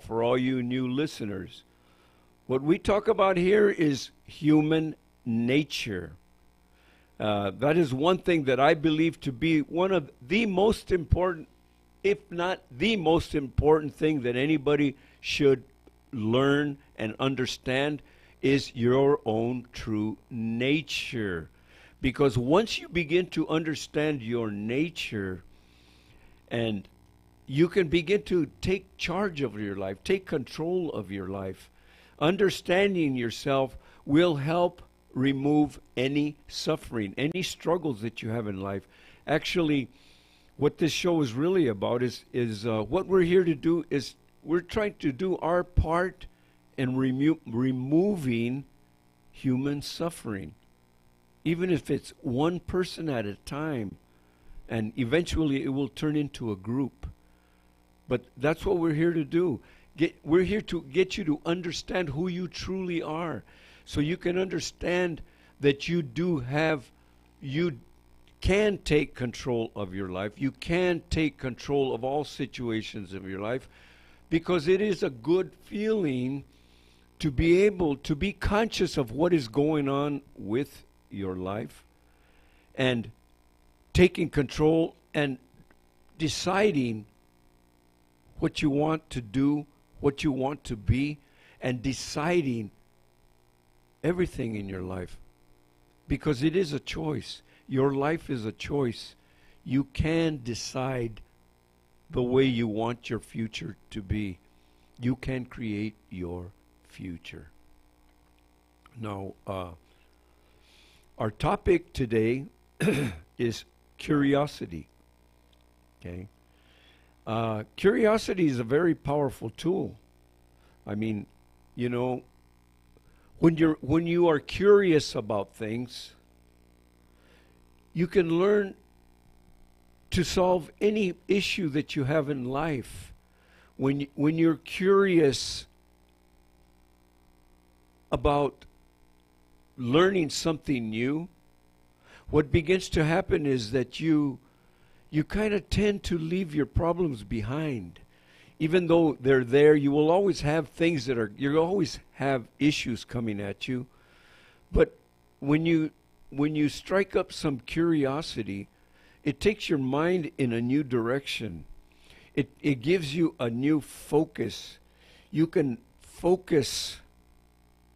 for all you new listeners. What we talk about here is human nature. That is one thing that I believe to be one of the most important, if not the most important thing that anybody should learn and understand, is your own true nature. Because once you begin to understand your nature, and you can begin to take charge of your life, take control of your life, understanding yourself will help remove any suffering, any struggles that you have in life. Actually, what this show is really about is what we're here to do is we're trying to do our part in removing human suffering, even if it's one person at a time, and eventually it will turn into a group. But that's what we're here to do. We're here to get you to understand who you truly are, so you can understand that you can take control of your life. You can take control of all situations of your life, because it is a good feeling to be able to be conscious of what is going on with your life and taking control and deciding what you want to do, what you want to be, and deciding everything in your life. Because it is a choice. Your life is a choice. You can decide the way you want your future to be. You can create your future. Now, our topic today is curiosity. Okay? Curiosity is a very powerful tool. I mean, you know, when you are curious about things, you can learn to solve any issue that you have in life. When you're curious about learning something new, what begins to happen is that you kind of tend to leave your problems behind. Even though they're there, you will always have things you'll always have issues coming at you. But when you strike up some curiosity, it takes your mind in a new direction. It gives you a new focus. You can focus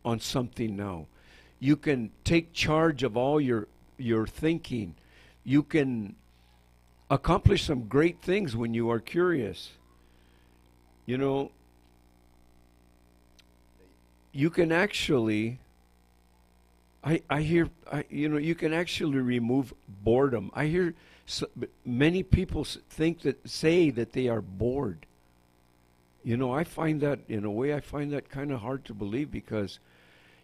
on something now. You can take charge of all your thinking. You can accomplish some great things when you are curious. You know, you can actually, you can actually remove boredom. I hear many people say that they are bored. You know, I find that, in a way, I find that kind of hard to believe, because,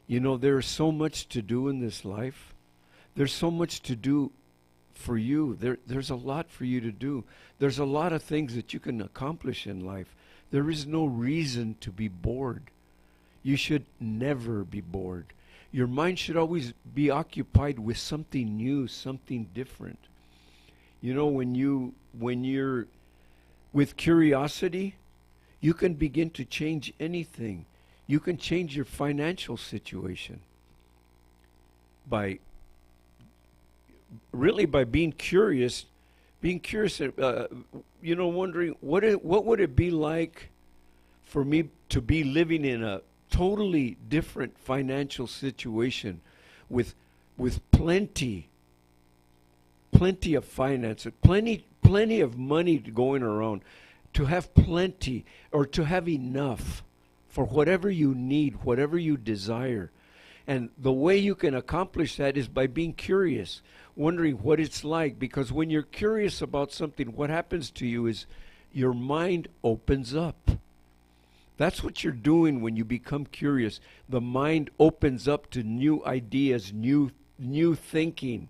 you know, there's so much to do in this life. There's so much to do for you. There's a lot for you to do. There's a lot of things that you can accomplish in life. There is no reason to be bored. You should never be bored. Your mind should always be occupied with something new, something different. You know, when you're with curiosity, you can begin to change anything. You can change your financial situation by being curious. Being curious, you know, wondering what would it be like for me to be living in a totally different financial situation with plenty of finances, plenty of money going around, to have plenty, or to have enough for whatever you need, whatever you desire. And the way you can accomplish that is by being curious, wondering what it's like. Because when you're curious about something, what happens to you is your mind opens up. That's what you're doing when you become curious. The mind opens up to new ideas, new thinking.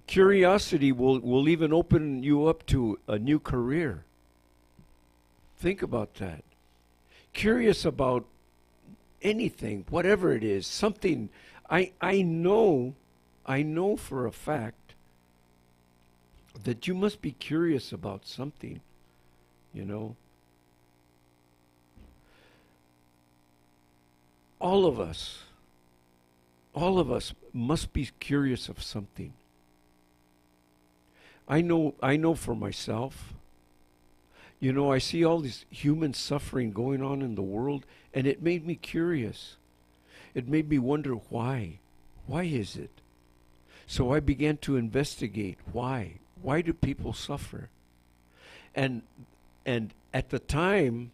Curiosity will even open you up to a new career. Think about that. Curious about anything, whatever it is, something. I know for a fact that you must be curious about something, you know. all of us must be curious of something. I know for myself, I see all this human suffering going on in the world, and it made me curious. It made me wonder why. Why is it? So I began to investigate why. Why do people suffer? And at the time,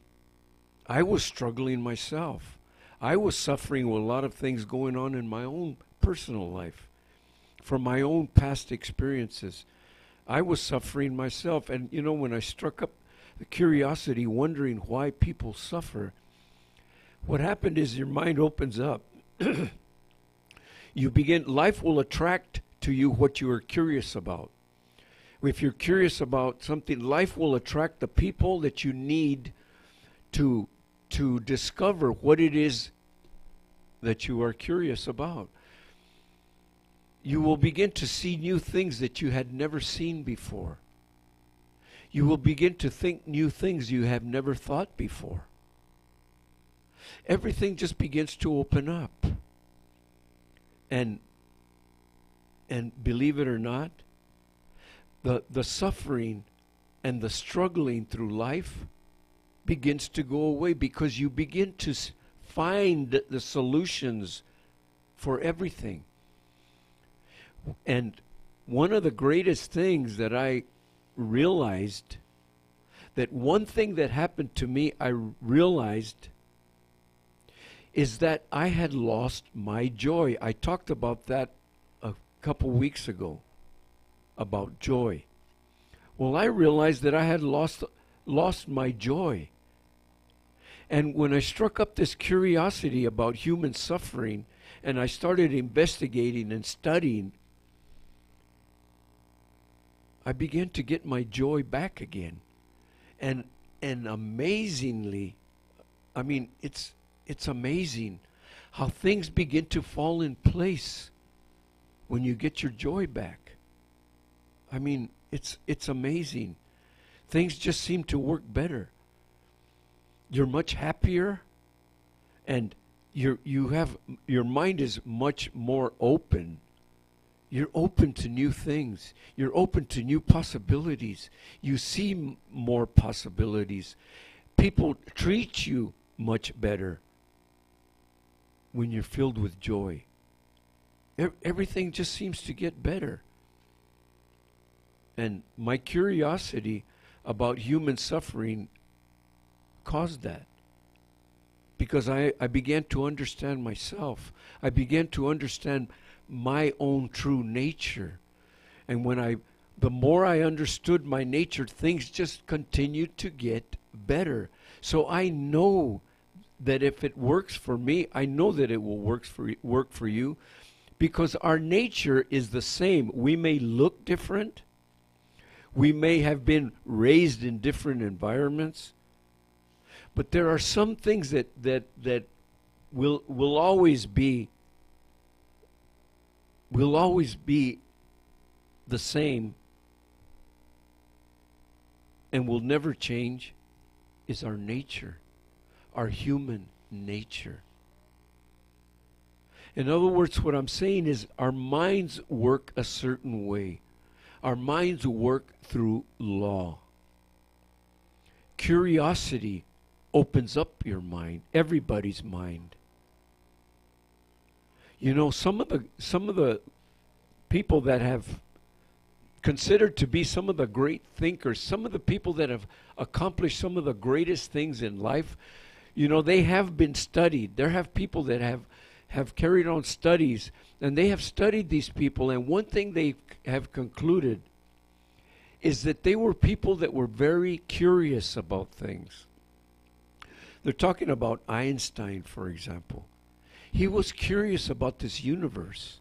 I was struggling myself. I was suffering with a lot of things going on in my own personal life, from my own past experiences. I was suffering myself. And when I struck up the curiosity, wondering why people suffer, what happened is your mind opens up. Life will attract to you what you are curious about. If you're curious about something, life will attract the people that you need to discover what it is that you are curious about. You will begin to see new things that you had never seen before. You will begin to think new things you have never thought before. Everything just begins to open up. And believe it or not, the suffering and the struggling through life begins to go away, because you begin to find the solutions for everything. And one of the greatest things that I realized, that one thing that happened to me, I realized, is that I had lost my joy. I talked about that a couple weeks ago, about joy. Well, I realized that I had lost my joy. And when I struck up this curiosity about human suffering, and I started investigating and studying, I began to get my joy back again. And amazingly, it's amazing how things begin to fall in place when you get your joy back. It's amazing. Things just seem to work better. You're much happier, and your mind is much more open. You're open to new things. You're open to new possibilities. You see more possibilities. People treat you much better when you're filled with joy. Everything just seems to get better. And my curiosity about human suffering caused that. Because I began to understand myself. I began to understand my own true nature. And the more I understood my nature, things just continued to get better. So I know that if it works for me, I know that it will work for you, because our nature is the same. We may look different. We may have been raised in different environments, but there are some things that will always be the same and will never change, is our nature, our human nature. In other words, what I'm saying is our minds work a certain way. Our minds work through law. Curiosity opens up your mind, everybody's mind. Some of the people that have considered to be some of the great thinkers, some of the people that have accomplished some of the greatest things in life, they have been studied. There have people that have carried on studies, and they have studied these people, and one thing they have concluded is that they were people that were very curious about things. They're talking about Einstein, for example. He was curious about this universe,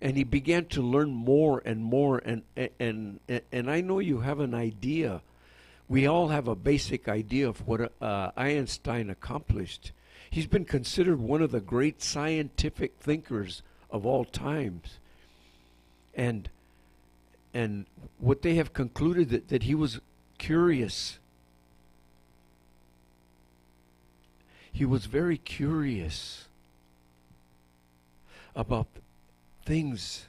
and he began to learn more and more, and I know you have an idea. We all have a basic idea of what Einstein accomplished. He's been considered one of the great scientific thinkers of all times. And what they have concluded that he was curious. He was very curious about things.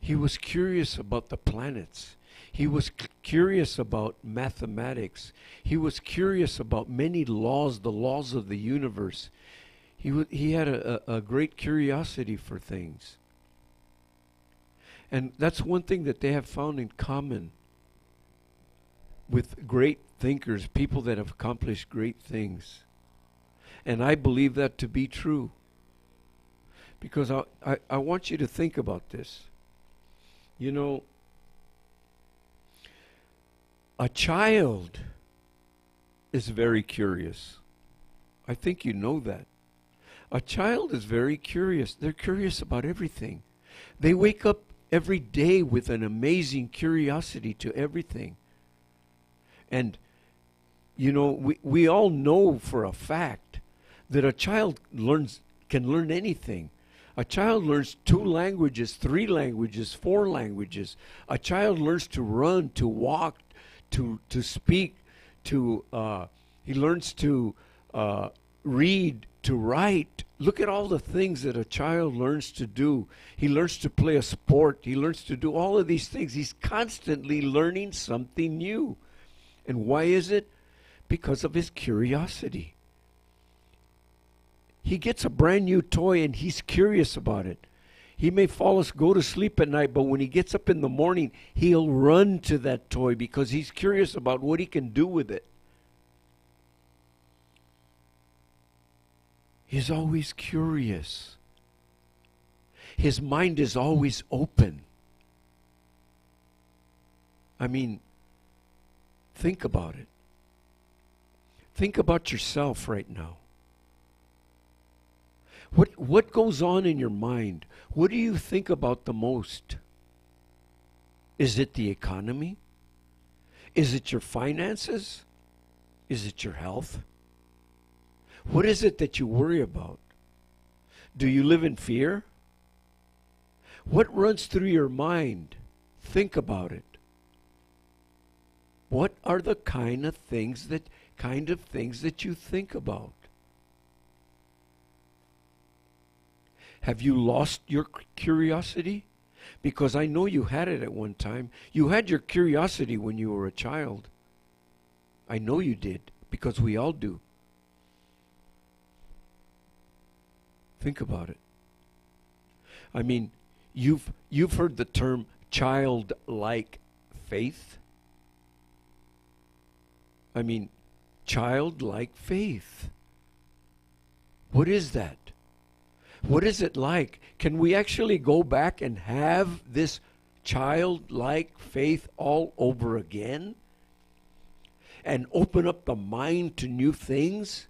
He was curious about the planets. He was curious about mathematics. He was curious about many laws, the laws of the universe. He had a great curiosity for things. And that's one thing that they have found in common with great thinkers, people that have accomplished great things. And I believe that to be true. Because I want you to think about this. You know, a child is very curious. I think you know that. A child is very curious. They're curious about everything. They wake up every day with an amazing curiosity to everything. And, you know, we all know for a fact that a child can learn anything. A child learns 2 languages, 3 languages, 4 languages. A child learns to run, to walk, to speak, he learns to read, to write. Look at all the things that a child learns to do. He learns to play a sport. He learns to do all of these things. He's constantly learning something new. And why is it? Because of his curiosity. He gets a brand new toy and he's curious about it. He may go to sleep at night, but when he gets up in the morning, he'll run to that toy because he's curious about what he can do with it. He's always curious. His mind is always open. I mean, think about it. Think about yourself right now. What goes on in your mind? What do you think about the most? Is it the economy? Is it your finances? Is it your health? What is it that you worry about? Do you live in fear? What runs through your mind? Think about it. What are the kind of things that you think about? Have you lost your curiosity? Because I know you had it at one time. You had your curiosity when you were a child. I know you did, because we all do. Think about it. I mean, you've heard the term childlike faith. I mean, childlike faith. What is that? What is it like? Can we actually go back and have this childlike faith all over again? And open up the mind to new things?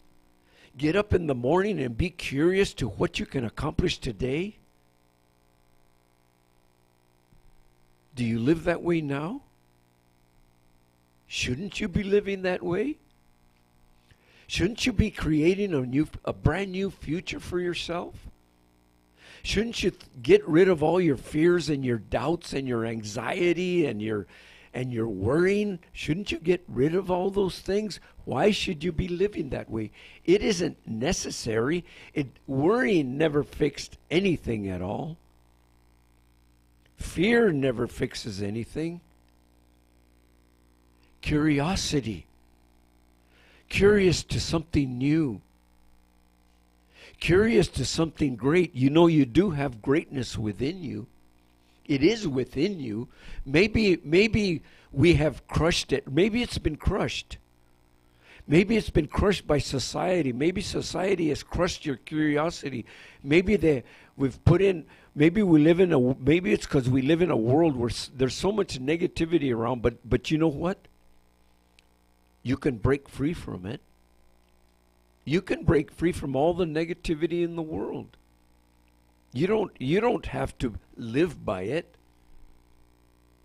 Get up in the morning and be curious to what you can accomplish today? Do you live that way now? Shouldn't you be living that way? Shouldn't you be creating a brand new future for yourself? Shouldn't you get rid of all your fears and your doubts and your anxiety and your worrying? Shouldn't you get rid of all those things? Why should you be living that way? It isn't necessary. Worrying never fixed anything at all. Fear never fixes anything. Curiosity. Curious to something new. Curious to something great. You know you do have greatness within you. It is within you. Maybe we have crushed it. Maybe it's been crushed. Maybe it's been crushed by society. Maybe society has crushed your curiosity. Maybe it's because we live in a world where there's so much negativity around, but you know what? You can break free from it. You can break free from all the negativity in the world. You don't have to live by it,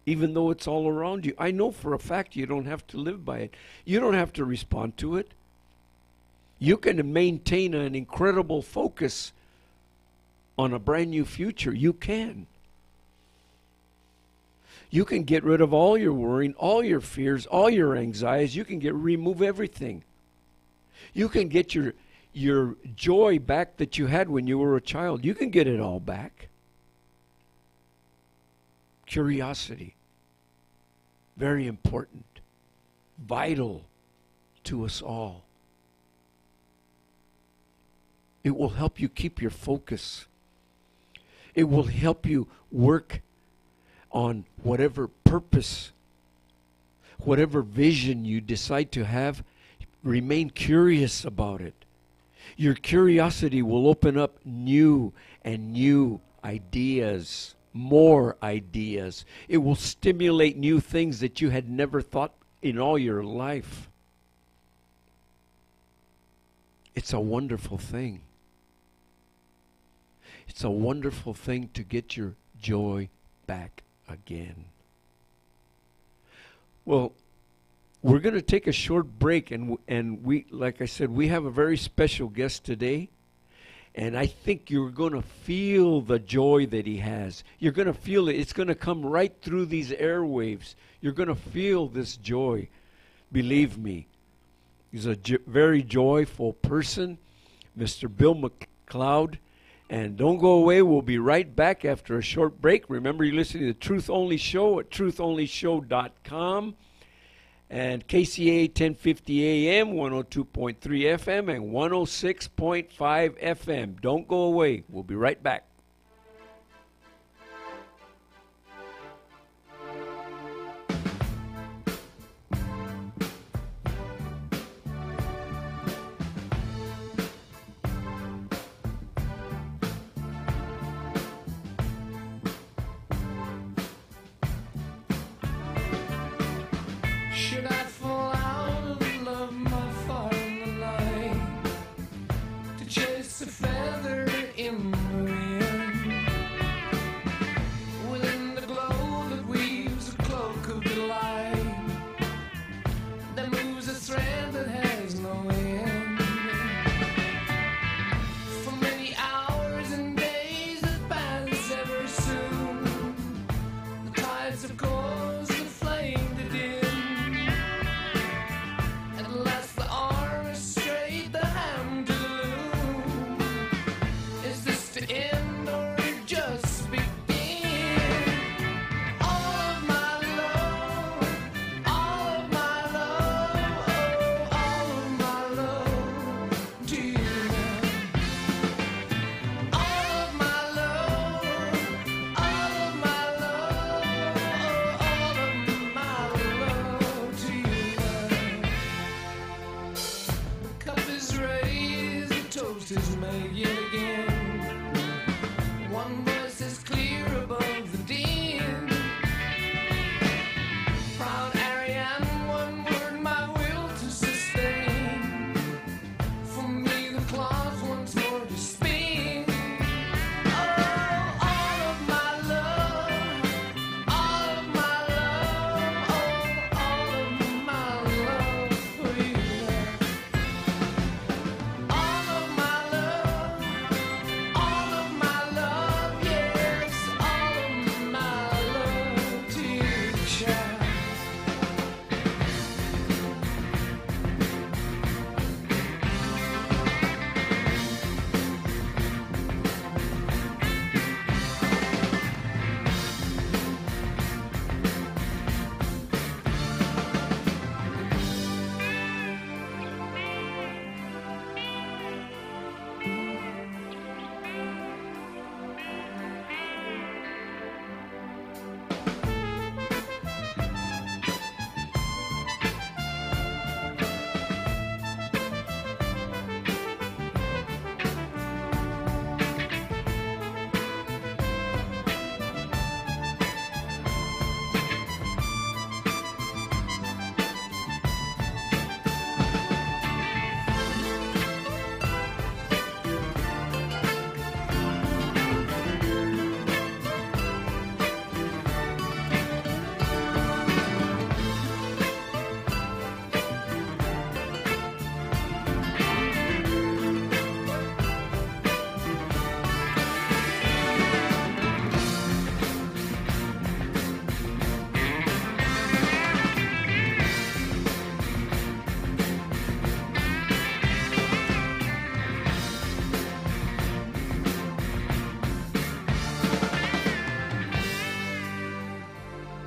even though it's all around you. I know for a fact you don't have to live by it. You don't have to respond to it. You can maintain an incredible focus on a brand new future. You can. You can get rid of all your worrying, all your fears, all your anxieties. You can remove everything. You can get your joy back that you had when you were a child. You can get it all back. Curiosity. Very important. Vital to us all. It will help you keep your focus. It will help you work on whatever purpose, whatever vision you decide to have. Remain curious about it. Your curiosity will open up new and new ideas, more ideas. It will stimulate new things that you had never thought in all your life. It's a wonderful thing. It's a wonderful thing to get your joy back again. Well, we're going to take a short break, and we, like I said, we have a very special guest today, and I think you're going to feel the joy that he has. You're going to feel it. It's going to come right through these airwaves. You're going to feel this joy. Believe me. He's a very joyful person, Mr. Bill McLeod. And don't go away. We'll be right back after a short break. Remember, you're listening to the Truth Only Show at trutholnyshow.com. And Kcaa 1050 AM, 102.3 FM, and 106.5 FM. Don't go away. We'll be right back. Should I fall out of love, my fire in the night, to chase a feather in the wind, within the glow that weaves a cloak of delight, that moves a thread that has no end, for many hours and days that pass ever soon, the tides of course that flame to dim. Is made yet again. One voice is clear above the din. Proud Ariane, one word my will to sustain. For me the cloth once more to spin. Oh, all of my love, all of my love, oh, all of my love for you. All of my love.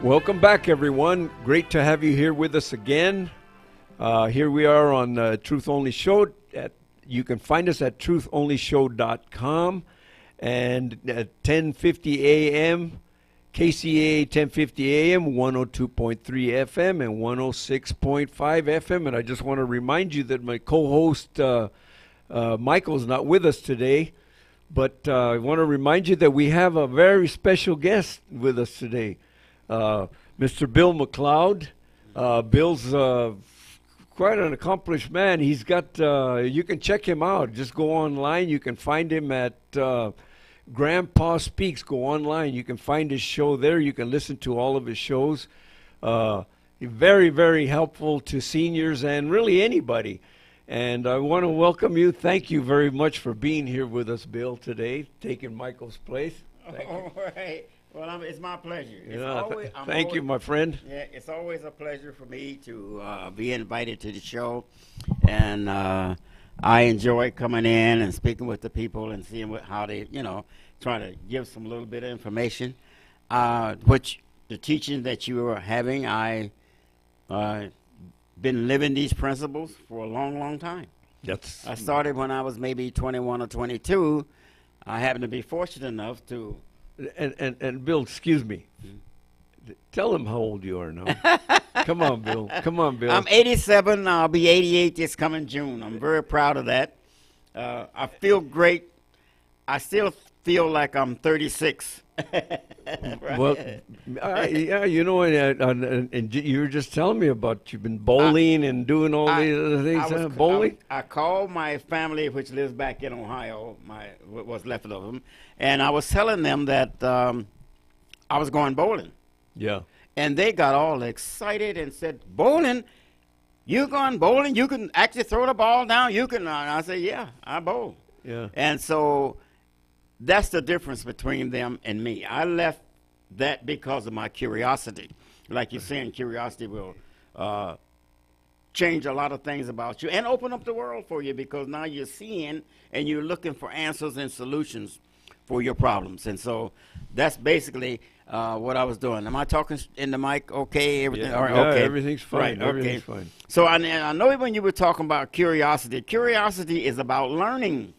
Welcome back, everyone. Great to have you here with us again. Here we are on Truth Only Show. You can find us at trutholnyshow.com and at 1050 a.m. Kcaa 1050 a.m., 102.3 FM and 106.5 FM. And I just want to remind you that my co-host Michael's not with us today, but I want to remind you that we have a very special guest with us today, Mr. Bill McLeod. Bill's quite an accomplished man. He's got, you can check him out. Just go online. You can find him at Grandpa Speaks. Go online. You can find his show there. You can listen to all of his shows. Very, very helpful to seniors and really anybody. And I want to welcome you. Thank you very much for being here with us, Bill, today, taking Michael's place. All right. Well, it's my pleasure. Thank you, my friend. Yeah, it's always a pleasure for me to be invited to the show, and I enjoy coming in and speaking with the people and seeing how they, try to give some little bit of information. Which the teaching that you are having, I been living these principles for a long, long time. I started when I was maybe 21 or 22. I happened to be fortunate enough to. And Bill, excuse me. Tell them how old you are now. Come on, Bill. Come on, Bill. I'm 87. I'll be 88 this coming June. I'm very proud of that. I feel great. I still feel like I'm 36. Well, yeah, and you were just telling me about you've been bowling and doing all these other things. Bowling? I called my family, which lives back in Ohio, what's left of them, and I was telling them that I was going bowling. Yeah. And they got all excited and said, "Bowling? You going bowling? You can actually throw the ball down? You can?" And I said, "Yeah, I bowl." Yeah. And so that's the difference between them and me. I left that because of my curiosity. Like you're saying, curiosity will change a lot of things about you and open up the world for you, because now you're seeing and you're looking for answers and solutions for your problems. And so that's basically what I was doing. Am I talking in the mic okay? Everything? Yeah, All right, okay. Everything's fine. Right, Everything's okay. fine. So I know when you were talking about curiosity, curiosity is about learning.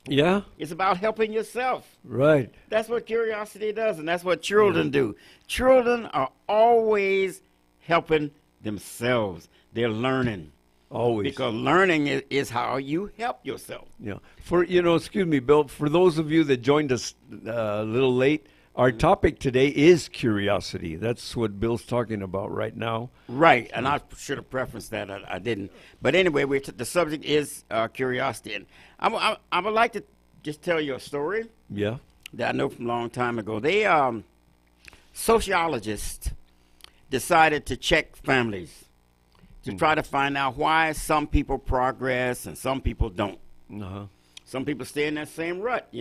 Yeah? It's about helping yourself. Right. That's what curiosity does, and that's what children do. Children are always helping themselves. They're learning. Always. Because learning is how you help yourself. Yeah. Excuse me, Bill, for those of you that joined us a little late, our topic today is curiosity. That's what Bill's talking about right now. Right, and I should have prefaced that. I didn't. But anyway, the subject is curiosity. And I would like to just tell you a story. Yeah. That I know from a long time ago. They sociologists decided to check families to try to find out why some people progress and some people don't. Uh-huh. Some people stay in that same rut.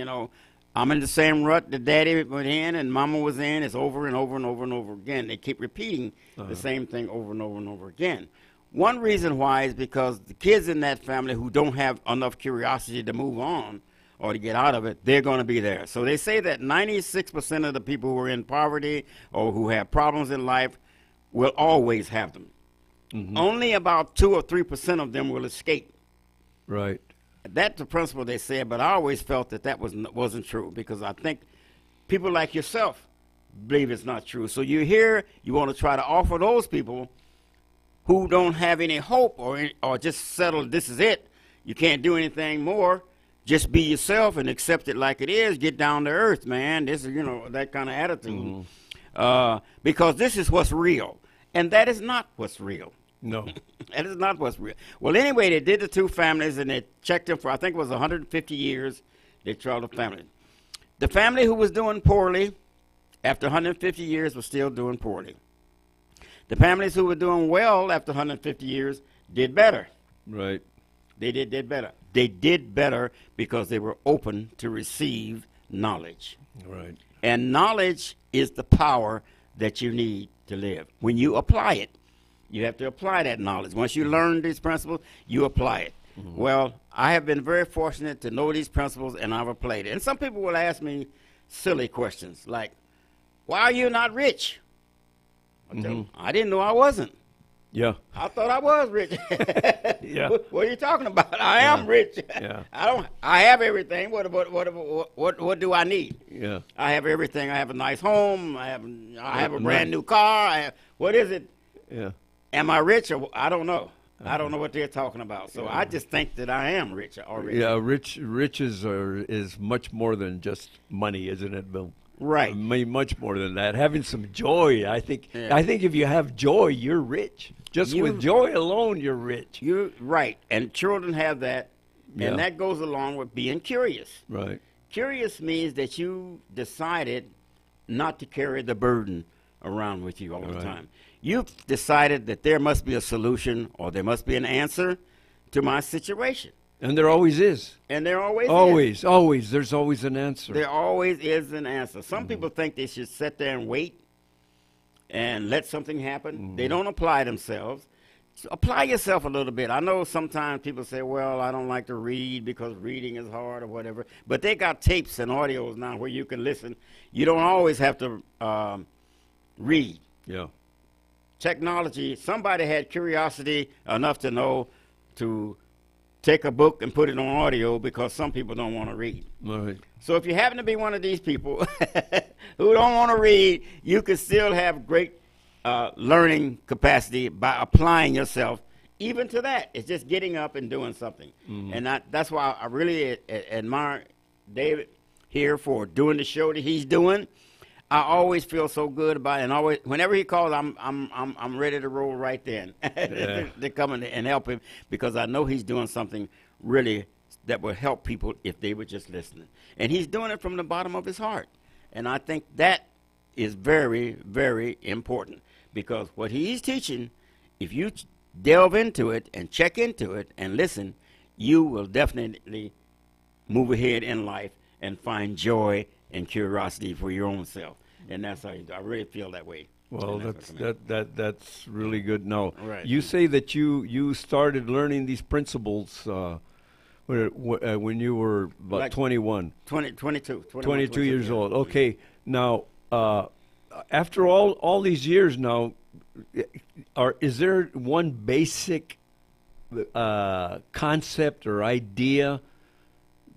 I'm in the same rut that daddy went in and mama was in. It's over and over and over and over again. They keep repeating the same thing over and over and over again. One reason why is because the kids in that family who don't have enough curiosity to move on or to get out of it, they're going to be there. So they say that 96% of the people who are in poverty or who have problems in life will always have them. Mm-hmm. Only about 2 or 3% of them will escape. Right. That's the principle they said, but I always felt that wasn't true, because I think people like yourself believe it's not true. So you're here, you want to try to offer those people who don't have any hope or just settle, this is it, you can't do anything more, just be yourself and accept it like it is, get down to earth, man. This is, that kind of attitude. Mm-hmm. Because this is what's real, and that is not what's real. No. That is not what's real. Well, anyway, they did the two families, and they checked them for, I think it was 150 years. They tried the family. The family who was doing poorly, after 150 years, was still doing poorly. The families who were doing well after 150 years did better. Right. They did better. They did better because they were open to receive knowledge. Right. And knowledge is the power that you need to live. When you apply it, you have to apply that knowledge. Once you learn these principles, you apply it. Mm-hmm. Well, I have been very fortunate to know these principles, and I've applied it. And some people will ask me silly questions like, why are you not rich? I tell 'em, I didn't know I wasn't. Yeah. I thought I was rich. Yeah. What are you talking about? I am rich. Yeah. I have everything. What do I need? Yeah. I have everything. I have a nice home. I have a brand new car. What is it? Yeah. Am I rich? Or I don't know. I don't know what they're talking about. So I just think that I am rich already. Yeah. Riches is much more than just money, isn't it, Bill? Right. I mean, much more than that. Having some joy, I think. Yeah. I think if you have joy, you're rich. Just with joy alone, you're rich. You're right. And children have that. Yeah. And that goes along with being curious. Right. Curious means that you decided not to carry the burden around with you all the Right. time. You've decided that there must be a solution or there must be an answer to my situation. And there always is. And there always is. Always. There's always an answer. There always is an answer. Some people think they should sit there and wait and let something happen. They don't apply themselves. So apply yourself a little bit. I know sometimes people say, well, I don't like to read because reading is hard or whatever. But they got tapes and audios now where you can listen. You don't always have to read. Yeah. Technology, somebody had curiosity enough to know to take a book and put it on audio because some people don't want to read. Right. So if you happen to be one of these people who don't want to read, you can still have great learning capacity by applying yourself even to that. It's just getting up and doing something. And that's why I really admire David here for doing the show that he's doing. I always feel so good about it, and always, whenever he calls, I'm ready to roll right then to come in and help him because I know he's doing something really that will help people if they were just listening. And he's doing it from the bottom of his heart, and I think that is very, very important because what he's teaching, if you delve into it and check into it and listen, you will definitely move ahead in life and find joy and curiosity for your own self, and that's how I really feel that way. Well, that's really good. Now, Right. you say that you started learning these principles when you were about Like 21, 22 22 years old. Okay. Now, after all these years now, is there one basic concept or idea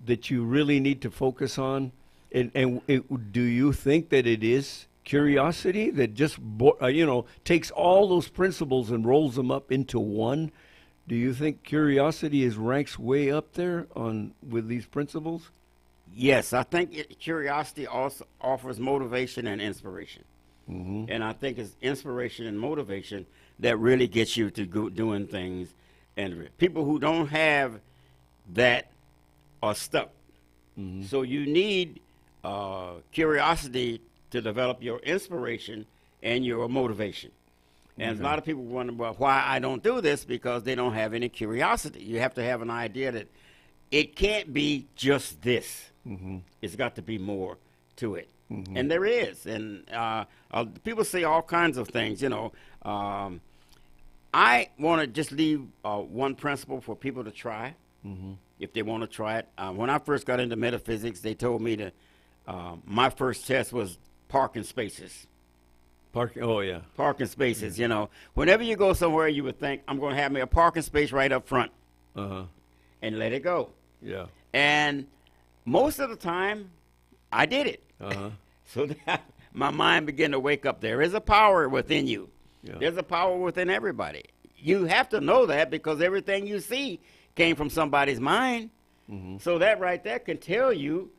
that you really need to focus on? And do you think that it is curiosity that just takes all those principles and rolls them up into one? Do you think curiosity ranks way up there with these principles? Yes, I think curiosity also offers motivation and inspiration. And I think it's inspiration and motivation that really gets you to go doing things. And people who don't have that are stuck. So you need curiosity to develop your inspiration and your motivation. And a lot of people wonder, well, why I don't do this, because they don't have any curiosity. You have to have an idea that it can't be just this. It's got to be more to it. And there is. And people say all kinds of things, I want to just leave one principle for people to try, if they want to try it. When I first got into metaphysics, they told me that my first test was parking spaces. Oh, yeah. Parking spaces, Whenever you go somewhere, you would think, I'm going to have me a parking space right up front and let it go. Yeah. And most of the time, I did it. So my mind began to wake up. There is a power within you. Yeah. There's a power within everybody. You have to know that because everything you see came from somebody's mind. So that right there can tell you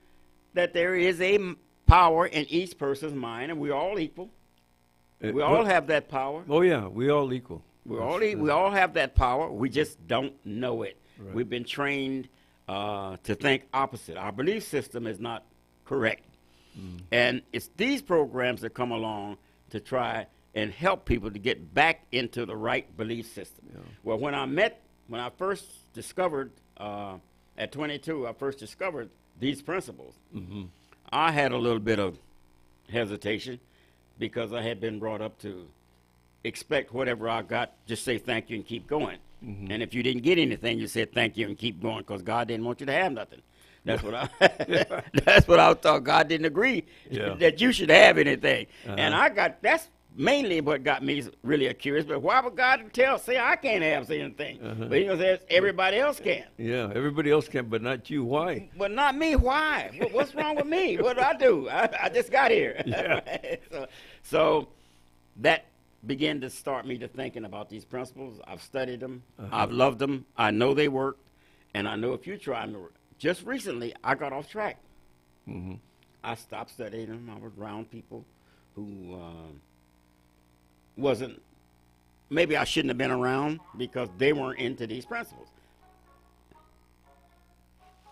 that there is a power in each person's mind, and we're all equal. We all have that power. Oh, yeah. We all equal. We all have that power. We just don't know it. Right. We've been trained to think opposite. Our belief system is not correct. And it's these programs that come along to try and help people to get back into the right belief system. Yeah. Well, when I first discovered, at 22, I first discovered these principles, I had a little bit of hesitation because I had been brought up to expect whatever I got, just say thank you and keep going. And if you didn't get anything, you said thank you and keep going because God didn't want you to have nothing. That's what that's what I thought. God didn't agree that you should have anything. And mainly what got me really curious. But why would God say I can't have anything? But He says everybody else can. Yeah, everybody else can, but not you. Why? But not me. Why? What's wrong with me? What do I do? I just got here. Yeah. so that began to start me to thinking about these principles. I've studied them. I've loved them. I know they work, and I know if you try them, just recently I got off track. I stopped studying them. I was around people who wasn't, maybe I shouldn't have been around because they weren't into these principles.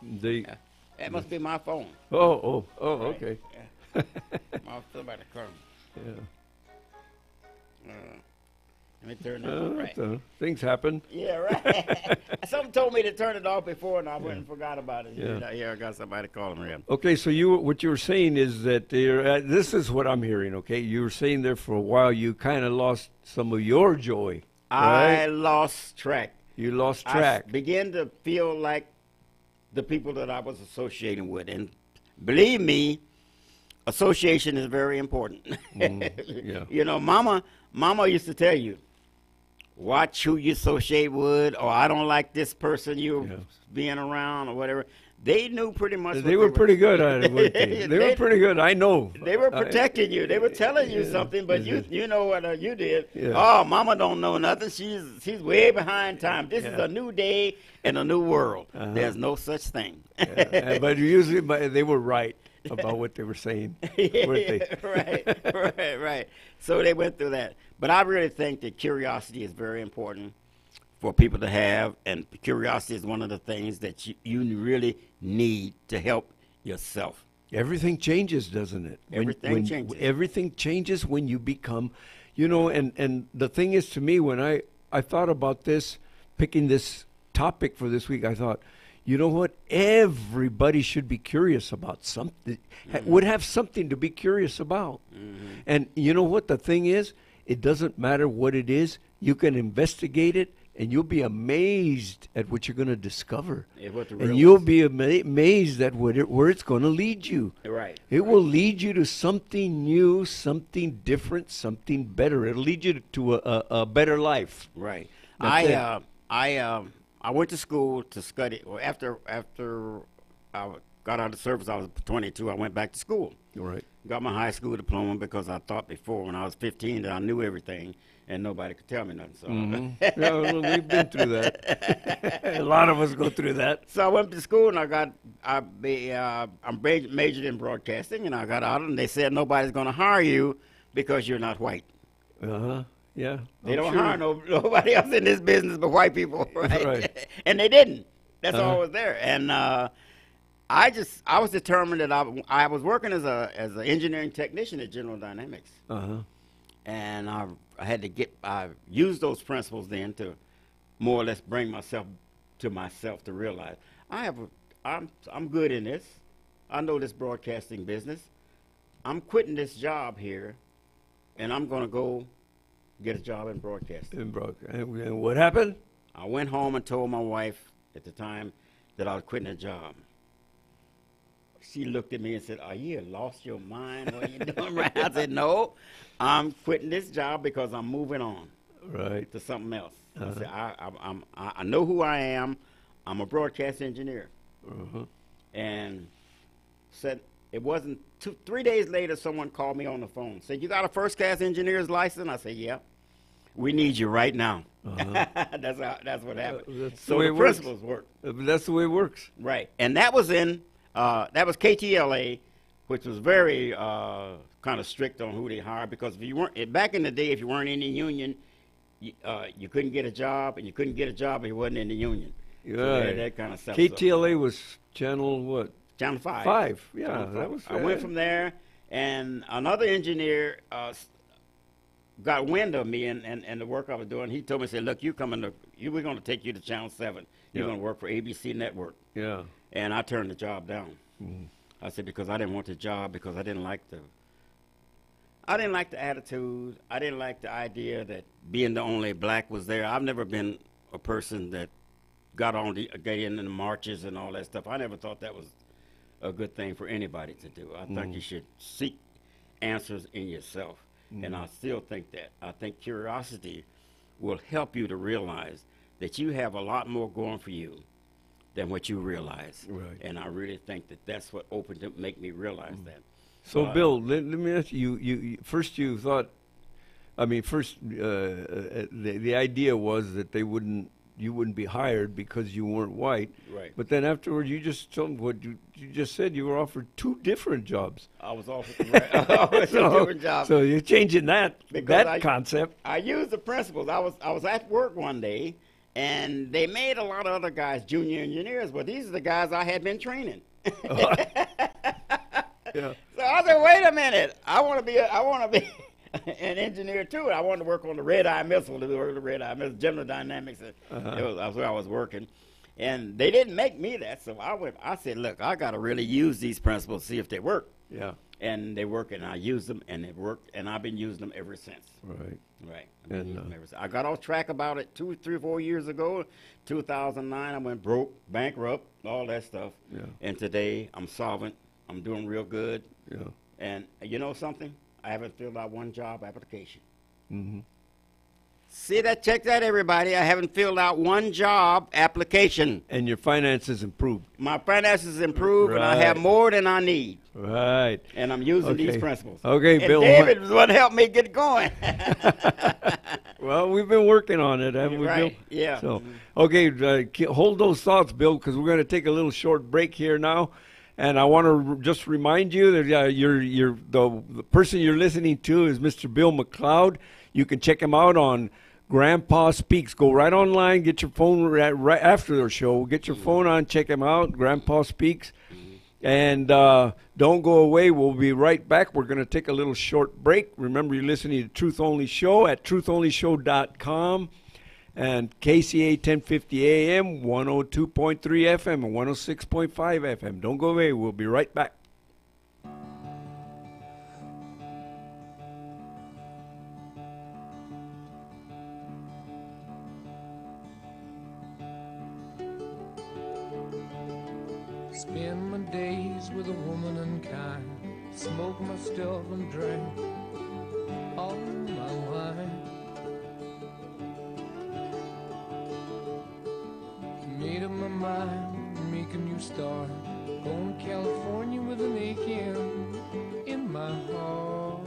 That must be my phone. Oh, okay. Somebody called me. Yeah. Let me turn that on right. Things happen. Yeah, right. Someone told me to turn it off before, and I went and forgot about it. Yeah. Here, I got somebody calling me. Okay, so what you were saying is that this is what I'm hearing. Okay, you were saying there for a while you kind of lost some of your joy. I Right? lost track. You lost track. I began to feel like the people that I was associating with, and believe me, association is very important. Yeah. You know, Mama used to tell you, watch who you associate with, or I don't like this person you're being around, or whatever. They knew pretty much. They were pretty good at it, weren't they? They were pretty good. I know. They were protecting you. They were telling you something, but you know what you did. Yeah. Oh, Mama don't know nothing. She's way behind time. This is a new day and a new world. There's no such thing. But usually they were right about what they were saying, weren't they? Right. So they went through that. But I really think that curiosity is very important for people to have, and curiosity is one of the things that you really need to help yourself. Everything changes, doesn't it? Everything changes. Everything changes when you become, and the thing is, to me, when I thought about this, picking this topic for this week, I thought, you know what? Everybody should be curious about something, would have something to be curious about. And you know what the thing is? It doesn't matter what it is. You can investigate it, and you'll be amazed at what you're going to discover. And you'll be amazed at where it's going to lead you. Right. It will lead you to something new, something different, something better. It'll lead you to a better life. Right. I went to school to study. Well, after I got out of service, I was 22. I went back to school. Right. Got my high school diploma because I thought before when I was 15 that I knew everything and nobody could tell me nothing. So Yeah, well, we've been through that. A lot of us go through that. So I went to school and I majored in broadcasting, and I got out and they said nobody's going to hire you because you're not white. Yeah. They don't hire nobody else in this business but white people, right? Right. And they didn't. That's all was there. And I was determined that I was working as an engineering technician at General Dynamics. And I used those principles then to more or less bring myself to realize I'm good in this. I know this broadcasting business. I'm quitting this job here, and I'm going to go get a job in broadcasting. And what happened? I went home and told my wife at the time that I was quitting a job. She looked at me and said, "Are you lost your mind? What are you doing right?" I said, "No, I'm quitting this job because I'm moving on to something else." I said, I know who I am. I'm a broadcast engineer. And said, it wasn't 3 days later, someone called me on the phone. Said, "You got a first-class engineer's license?" I said, "Yeah." "We need you right now." That's what happened. So the principles work. That's the way it works. Right. And that was that was KTLA, which was very kind of strict on who they hired, because if you weren't, back in the day, if you weren't in the union, you couldn't get a job, and you couldn't get a job if you wasn't in the union. Yeah. So that kind of stuff. KTLA was channel what? Channel 5. 5. Yeah, Channel 5. that was. I went from there, and another engineer got wind of me and the work I was doing. He told me, said, "Look, we're going to take you to Channel 7. You're going to work for ABC Network." Yeah. And I turned the job down. I said, because I didn't want the job, because I didn't like the attitude. I didn't like the idea that being the only black was there. I've never been a person that got in the marches and all that stuff. I never thought that was a good thing for anybody to do. I think you should seek answers in yourself. And I still think that. I think curiosity will help you to realize that you have a lot more going for you than what you realize. Right. And I really think that that's what opened to make me realize that. So, Bill, let me ask you, first you thought, I mean, first the idea was that you wouldn't be hired because you weren't white. Right. But then afterward, you just told me what you just said. You were offered 2 different jobs. I was offered a different job. So you're changing that concept. I used the principles. I was at work one day, and they made a lot of other guys junior engineers, but these are the guys I had been training. Yeah. So I said, wait a minute. I want to be an engineer too. I wanted to work on the red-eye missile, General Dynamics. That's where I was working. And they didn't make me that, so I said, look, I got to really use these principles, see if they work. Yeah. And they work, and I used them, and it worked, and I've been using them ever since. Right. Right. I got off track about it 2, 3, 4 years ago. 2009, I went broke, bankrupt, all that stuff. Yeah. And today, I'm solvent. I'm doing real good. Yeah. And you know something? I haven't filled out one job application. Mm-hmm. See that? Check that, everybody. I haven't filled out one job application. And your finances improved. My finances improved, and I Right. have more than I need. Right. And I'm using these Okay. principles. Okay, and Bill. David was what helped me get going. Well, we've been working on it, haven't we, Right, Bill? yeah. So, okay, hold those thoughts, Bill, because we're going to take a little short break here now. And I want to just remind you that the person you're listening to is Mr. Bill McLeod. You can check him out on Grandpa Speaks. Go right online, get your phone right after the show. Get your phone on, check him out, Grandpa Speaks. And don't go away. We'll be right back. We're going to take a little short break. Remember, you're listening to Truth Only Show at truthonlyshow.com. And Kcaa 1050 AM, 102.3 FM, and 106.5 FM. Don't go away. We'll be right back. Spend my days with a woman unkind, smoke my stuff and drink all my wine. Made up my mind, make a new start, going to California with an aching in my heart.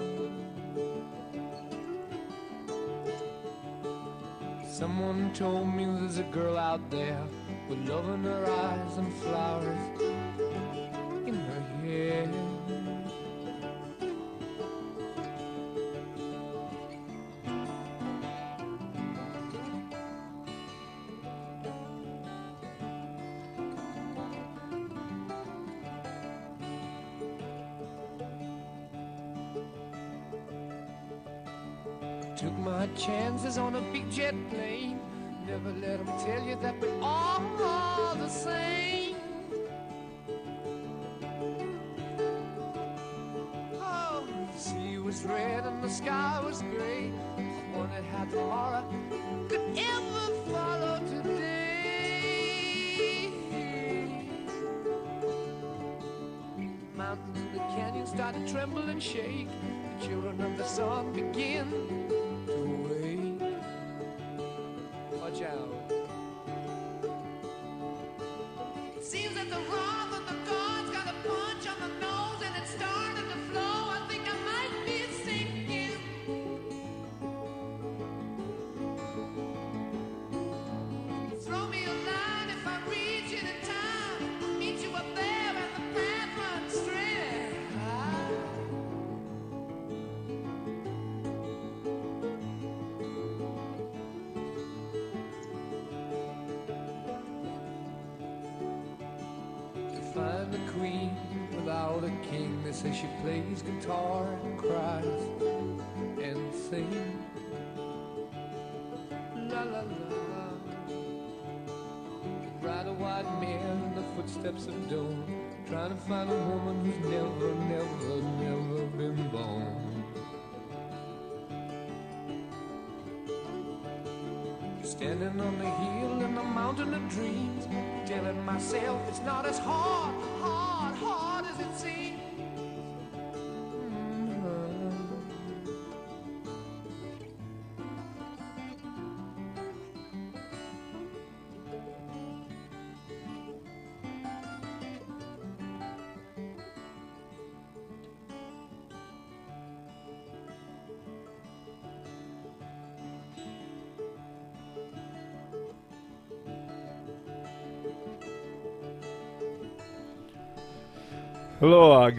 Someone told me there's a girl out there with love in her eyes and flowers in her hair. Took my chances on a big jet plane. Never let them tell you that we're all the same. Oh, the sea was red and the sky was gray. I wondered how tomorrow could ever follow today. The mountains and the canyons started to tremble and shake. The children of the sun begin to wake. Watch out. It seems that the wrath of the gods got a punch on the nose and it started to flow. I think I might be sinking. Throw me a line if I reach it in time. I'll meet you up there and the path runs straight high. Find a queen without a king. They say she plays guitar and cries and sings. La la la. Ride a white mare in the footsteps of dawn, trying to find a woman who's never, never, never been born. Standing on the hill in the mountain of dreams, telling myself it's not as hard, hard, hard as it seems. Hello,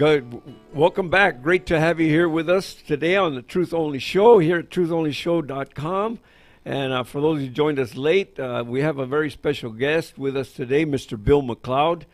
welcome back. Great to have you here with us today on the Truth Only Show here at trutholnyshow.com. And for those who joined us late, we have a very special guest with us today, Mr. Bill McLeod.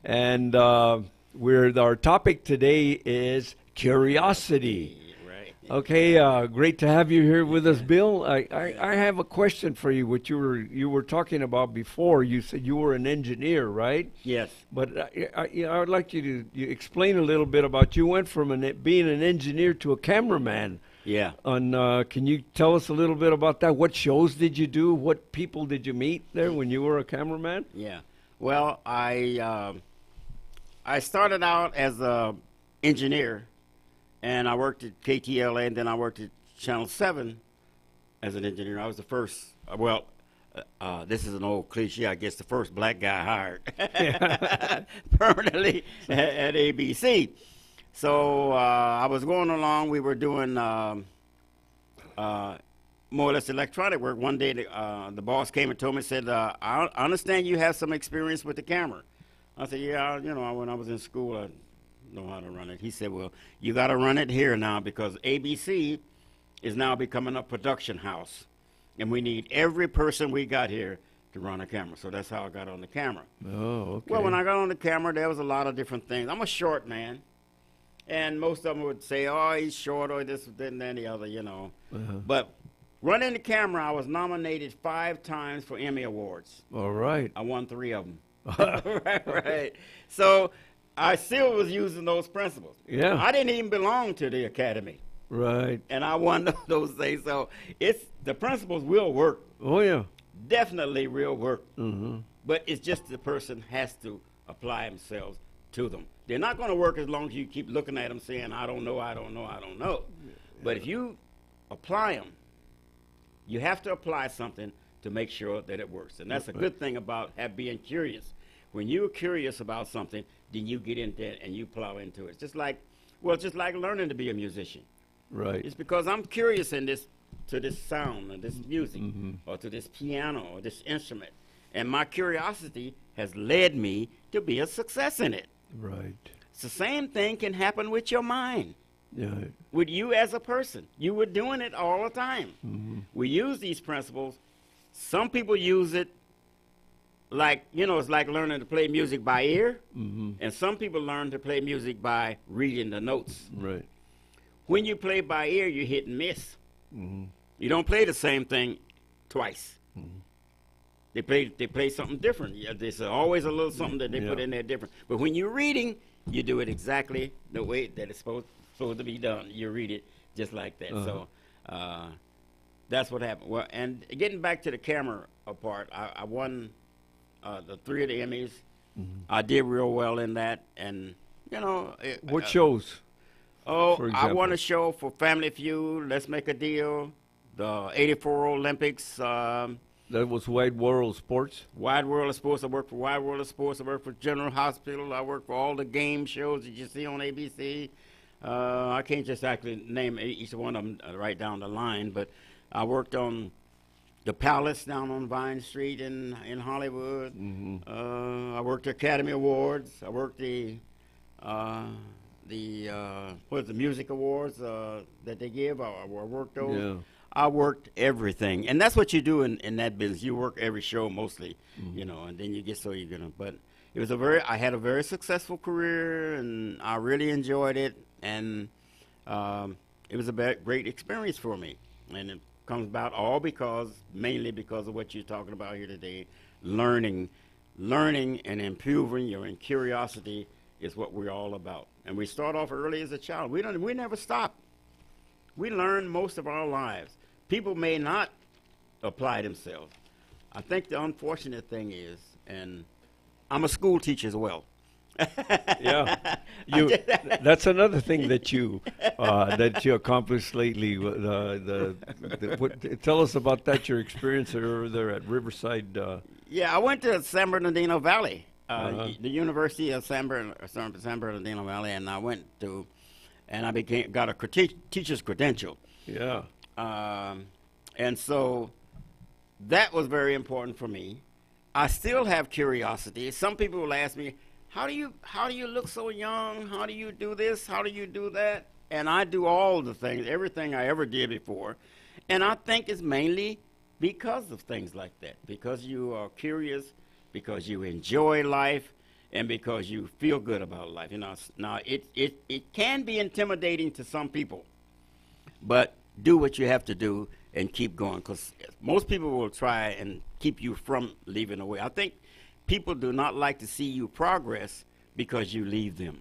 And our topic today is curiosity. Right. Okay, great to have you here with us, Bill. I have a question for you, which you were talking about before. You said you were an engineer, right? Yes. But I would like you to explain a little bit about you went from being an engineer to a cameraman. Yeah. Can you tell us a little bit about that? What shows did you do? What people did you meet there when you were a cameraman? Yeah. Well, I started out as a engineer, and I worked at KTLA, and then I worked at Channel 7 as an engineer. I was the first. This is an old cliche, I guess, the first black guy hired permanently at ABC. So I was going along. We were doing more or less electronic work. One day, the boss came and told me, said, I understand you have some experience with the camera. I said, yeah, when I was in school, I know how to run it. He said, well, you got to run it here now because ABC is now becoming a production house. And we need every person we got here to run a camera. So that's how I got on the camera. Oh, okay. Well, when I got on the camera, there was a lot of different things. I'm a short man. And most of them would say, oh, he's short or this and then the other, But running the camera, I was nominated 5 times for Emmy Awards. All right. I won 3 of them. right. So I still was using those principles. Yeah. I didn't even belong to the academy. Right. And I won those things. So the principles will work. Oh, yeah. Definitely will work. Mm-hmm. But it's just the person has to apply themselves to them. They're not going to work as long as you keep looking at them saying, I don't know, I don't know, I don't know. But if you apply them, you have to apply something to make sure that it works. And that's a good thing about being curious. When you're curious about something, then you get into it and you plow into it. Just like learning to be a musician. Right. It's because I'm curious to this sound or this music or to this piano or this instrument. And my curiosity has led me to be a success in it. Right. It's the same thing can happen with your mind. Yeah. With you as a person. You were doing it all the time. Mm-hmm. We use these principles. Some people use it like, it's like learning to play music by ear. Mm-hmm. And some people learn to play music by reading the notes. Right. When you play by ear, you hit and miss. Mm-hmm. You don't play the same thing twice. Mm-hmm. They play something different. Yeah, there's always a little something that they put in there different. But when you're reading, you do it exactly the way that it's supposed to be done. You read it just like that. So that's what happened. Well, and getting back to the camera part, I won the 3 of the Emmys. Mm-hmm. I did real well in that, and What shows? Oh, I won a show for Family Feud, Let's Make a Deal, the '84 Olympics. That was Wide World Sports. Wide World of Sports. I worked for Wide World of Sports. I worked for General Hospital. I worked for all the game shows that you see on ABC. I can't just actually name each one of them right down the line, but I worked on the Palace down on Vine Street in Hollywood. Mm-hmm. I worked the Academy Awards. I worked the music awards that they give. I worked those. Yeah. I worked everything, and that's what you do in that business. You work every show mostly, and then you get But it was I had a very successful career, and I really enjoyed it, and it was a great experience for me. And it comes about mainly because of what you're talking about here today, learning and improving your curiosity is what we're all about. And we start off early as a child. We never stop. We learn most of our lives. People may not apply themselves. I think the unfortunate thing is, and I'm a school teacher as well. Yeah, that's another thing that you accomplished lately. Tell us about that. Your experience over there at Riverside. Yeah, I went to San Bernardino Valley, the University of San Bernardino Valley, and I went to, and I got a teacher's credential. Yeah. And so that was very important for me. I still have curiosity. Some people will ask me, how do you look so young? How do you do this? How do you do that? And I do all the things, everything I ever did before. And I think it's mainly because of things like that, because you are curious, because you enjoy life, and because you feel good about life. You know, now it can be intimidating to some people, but do what you have to do and keep going, because most people will try and keep you from leaving away. I think people do not like to see you progress because you leave them.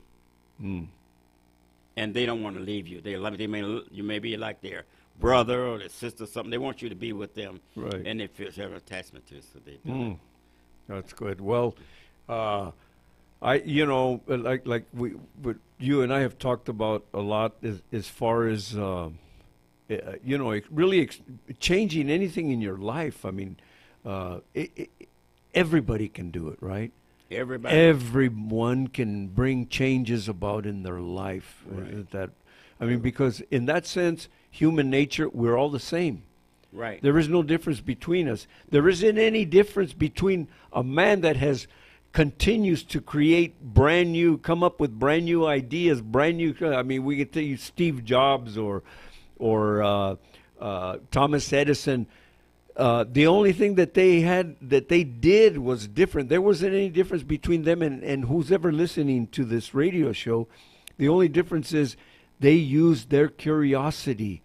And they don't want to leave you. You may be like their brother or their sister or something. They want you to be with them. Right. And they feel they have an attachment to it, so they do it. That's good. Well, like but you and I have talked about a lot as far as really changing anything in your life. I mean, everybody can do it, right? Everybody. Everyone can bring changes about in their life. Right. Because in that sense, human nature, we're all the same. Right. There is no difference between us. There isn't any difference between a man that continues to come up with brand new ideas, we could tell you Steve Jobs or Thomas Edison. The only thing that they did was different. There wasn't any difference between them and who's ever listening to this radio show. The only difference is they used their curiosity,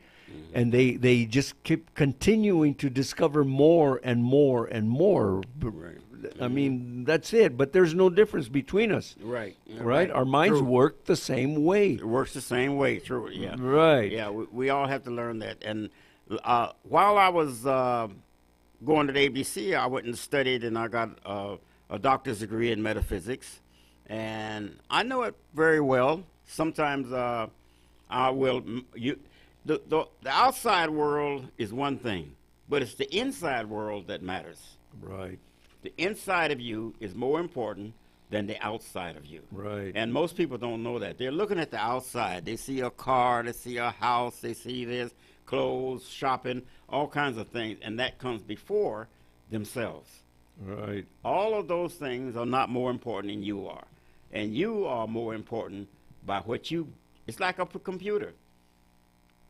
and they just keep continuing to discover more and more and more. Right. I mean, that's it. But there's no difference between us. Right. Right? Our minds work the same way. It works the same way, true. Yeah. Right. Yeah, we all have to learn that. And while I was going to the ABC, I went and studied, and I got a doctor's degree in metaphysics. And I know it very well. Sometimes I will. The outside world is one thing, but it's the inside world that matters. Right. The inside of you is more important than the outside of you. Right. And most people don't know that. They're looking at the outside. They see a car, they see a house, they see this, clothes, shopping, all kinds of things, and that comes before themselves. Right. All of those things are not more important than you are. And you are more important by it's like a computer.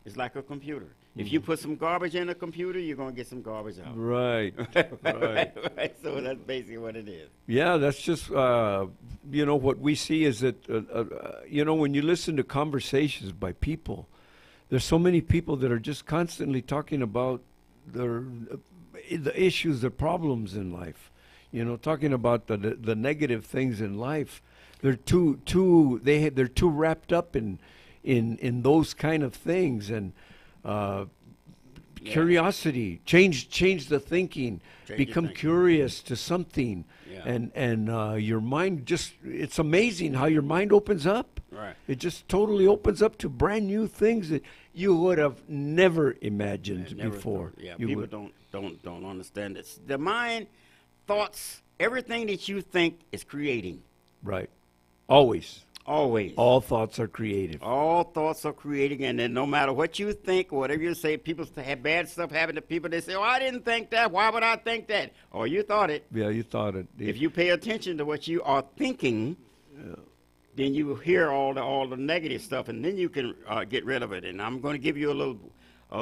It's like a computer. If you put some garbage in a computer, you're going to get some garbage out. Right. Right. So that's basically what it is. Yeah, that's just, what we see is that, when you listen to conversations by people, there's so many people that are just constantly talking about the issues, the problems in life, talking about the negative things in life. They're they're too wrapped up in those kind of things, and curiosity, change the thinking, become curious to something, and your mind it's amazing how your mind opens up. Right. It just totally opens up to brand new things that you would have never imagined before. People don't understand this. The mind, thoughts, everything that you think is creating. Right. Always. All thoughts are creative. All thoughts are creating, and then no matter what you think, whatever you say, people have bad stuff happen to people. They say, "Oh, I didn't think that. Why would I think that?" Or you thought it. Yeah, you thought it. If you pay attention to what you are thinking, then you hear all the negative stuff, and then you can get rid of it. And I'm going to give you a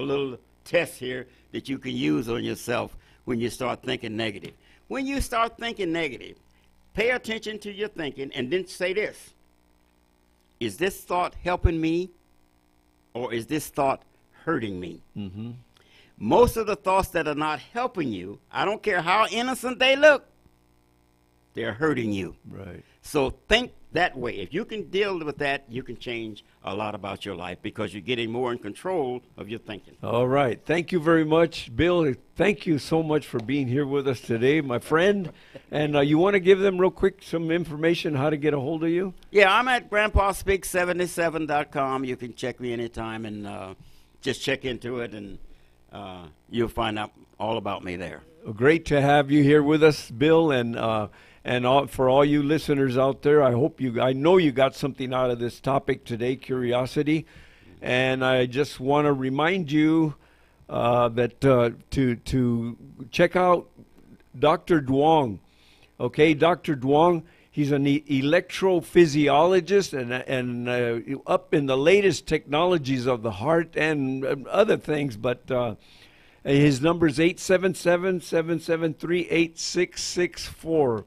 little test here that you can use on yourself when you start thinking negative. When you start thinking negative, pay attention to your thinking, and then say this. Is this thought helping me, or is this thought hurting me? Mm-hmm. Most of the thoughts that are not helping you, I don't care how innocent they look, they're hurting you. Right. So think that way. If you can deal with that, you can change a lot about your life because you're getting more in control of your thinking. All right. Thank you very much, Bill. Thank you so much for being here with us today, my friend. And you want to give them real quick some information how to get a hold of you? Yeah, I'm at grandpaspeak77.com. You can check me anytime and just check into it, and you'll find out all about me there. Great to have you here with us, Bill, and for all you listeners out there, I know you got something out of this topic today, curiosity, and I just want to remind you that to check out Dr. Duong. Okay, Dr. Duong, He's an electrophysiologist and up in the latest technologies of the heart and other things. But his number is 877-773-8664.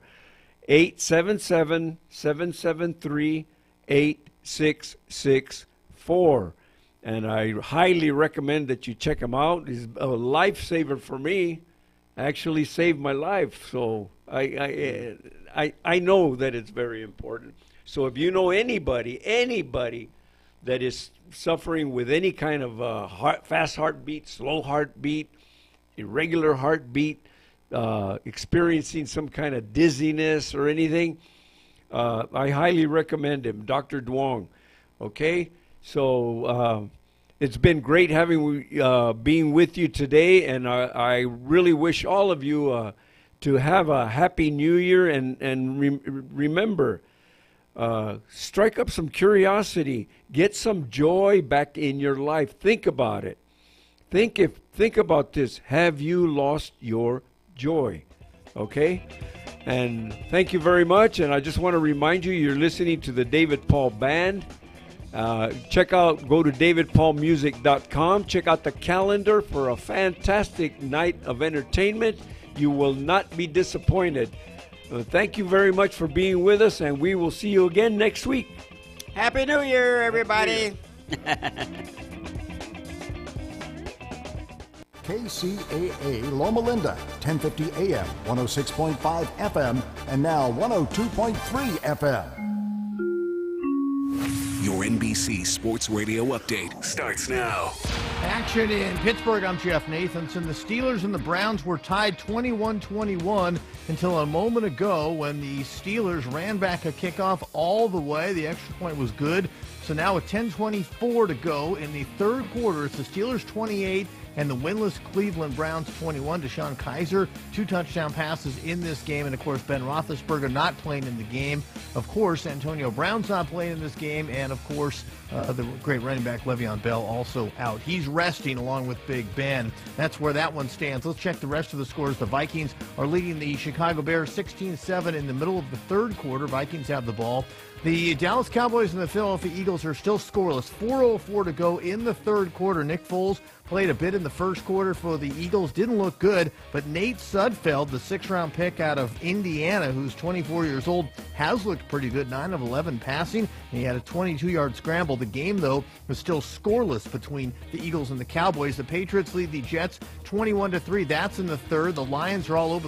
877-773-8664. And I highly recommend that you check him out. He's a lifesaver for me. Actually saved my life. So I know that it's very important. So if you know anybody that is suffering with any kind of fast heartbeat, slow heartbeat, irregular heartbeat, experiencing some kind of dizziness or anything, I highly recommend him, Dr. Duong. Okay? So it's been great being with you today, and I really wish all of you to have a happy New Year, and remember, strike up some curiosity, get some joy back in your life. Think about it. Think about this. Have you lost your joy? Okay? And thank you very much. And I just want to remind you, you're listening to the David Paul Band. Go to davidpaulmusic.com. Check out the calendar for a fantastic night of entertainment. You will not be disappointed. Thank you very much for being with us, and we will see you again next week. Happy New Year, everybody. KCAA Loma Linda, 1050 AM, 106.5 FM, and now 102.3 FM. Your NBC Sports Radio update starts now. Action in Pittsburgh. I'm Jeff Nathanson. The Steelers and the Browns were tied 21-21 until a moment ago when the Steelers ran back a kickoff all the way. The extra point was good. So now with 10:24 to go in the third quarter, it's the Steelers 28 and the winless Cleveland Browns 21. DeShone Kizer, 2 touchdown passes in this game. And, of course, Ben Roethlisberger not playing in the game. Of course, Antonio Brown's not playing in this game. And, of course, the great running back Le'Veon Bell also out. He's resting along with Big Ben. That's where that one stands. Let's check the rest of the scores. The Vikings are leading the Chicago Bears 16-7 in the middle of the third quarter. Vikings have the ball. The Dallas Cowboys and the Philadelphia Eagles are still scoreless. 4:04 to go in the third quarter. Nick Foles played a bit in the first quarter for the Eagles. Didn't look good, but Nate Sudfeld, the 6th-round pick out of Indiana, who's 24 years old, has looked pretty good. 9 of 11 passing. He had a 22-yard scramble. The game, though, was still scoreless between the Eagles and the Cowboys. The Patriots lead the Jets 21-3. That's in the third. The Lions are all over the